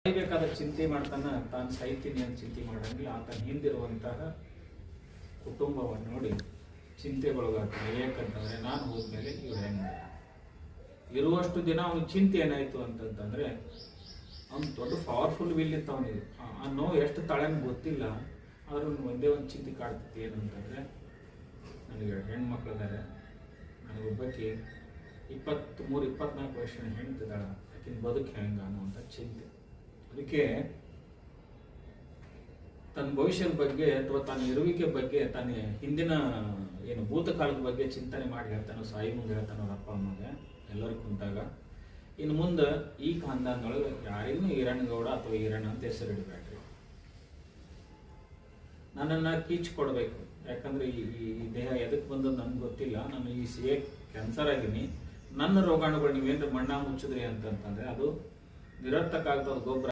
ಸಾಯ್ಬೇಕಾದ ಚಿಂತೆ ಮಾಡ್ತಾನ, ತಾನು ಸಾಯ್ತೀನಿ ಅಂತ ಚಿಂತೆ ಮಾಡಂಗಿಲ್ಲ. ಆತನ ಹಿಂದಿರುವಂತಹ ಕುಟುಂಬವನ್ನು ನೋಡಿ ಚಿಂತೆಗೊಳಗಾಗ್ತಾನೆ. ಯಾಕಂತಂದ್ರೆ ನಾನು ಹೋದ್ಮೇಲೆ ಇವ್ರು ಹೆಂಗೆ ಇರುವಷ್ಟು ದಿನ ಅವನಿಗೆ ಚಿಂತೆ ಏನಾಯ್ತು ಅಂತಂತಂದ್ರೆ ಅವ್ನು ದೊಡ್ಡ ಪವರ್ಫುಲ್ ವಿಲ್ ಇತ್ತು ಅವನಿಗೆ. ಆ ನೋವು ಎಷ್ಟು ತಾಳೆನ ಗೊತ್ತಿಲ್ಲ, ಆದ್ರೂ ಒಂದೇ ಒಂದು ಚಿಂತೆ ಕಾಡ್ತೈತಿ. ಏನಂತಂದ್ರೆ ನನಗೆ ಹೆಣ್ಮಕ್ಳಿದ್ದಾರೆ, ನನಗೊಬ್ಬಕ್ಕೆ 23-24 ವರ್ಷದ ಹೆಣ್ತಿದ್ದಾಳ, ಆಕಿನ ಬದುಕು ಹೆಂಗ ಅನ್ನುವಂಥ ಚಿಂತೆ. ಅದಕ್ಕೆ ತನ್ನ ಭವಿಷ್ಯದ ಬಗ್ಗೆ ಅಥವಾ ತನ್ನ ಇರುವಿಕೆ ಬಗ್ಗೆ, ತನ್ನ ಹಿಂದಿನ ಏನು ಭೂತಕಾಲದ ಬಗ್ಗೆ ಚಿಂತನೆ ಮಾಡಿ ಹೇಳ್ತಾನೋ, ಸಾಯಿ ಮುಂದೆ ಹೇಳ್ತಾನೋ ಅವ್ರ ಅಪ್ಪ ಅಮ್ಮಗೆ ಎಲ್ಲರೂ ಕುಂತಾಗ, ಇನ್ನು ಮುಂದೆ ಈ ಖಾನ್ದಾನದೊಳಗೆ ಯಾರಿಗೂ ಈರಣ್ಣಗೌಡ ಅಥವಾ ಈರಣ್ಣ ಅಂತ ಹೆಸರಿಡಬೇಡ್ರಿ, ನನ್ನನ್ನು ಕೀಚ್ ಕೊಡಬೇಕು. ಯಾಕಂದ್ರೆ ಈ ದೇಹ ಎದಕ್ಕೆ ಬಂದದ್ದು ನನ್ಗೆ ಗೊತ್ತಿಲ್ಲ, ನಾನು ಈ ಸಿಎ ಕ್ಯಾನ್ಸರ್ ಆಗಿನಿ, ನನ್ನ ರೋಗಾಣುಗಳು ನೀವೇನ್ರ ಮಣ್ಣ ಮುಚ್ಚಿದ್ರಿ ಅಂತಂತಂದ್ರೆ ಅದು ನಿರರ್ಥಕ ಆಗ್ತದ ಗೊಬ್ಬರ.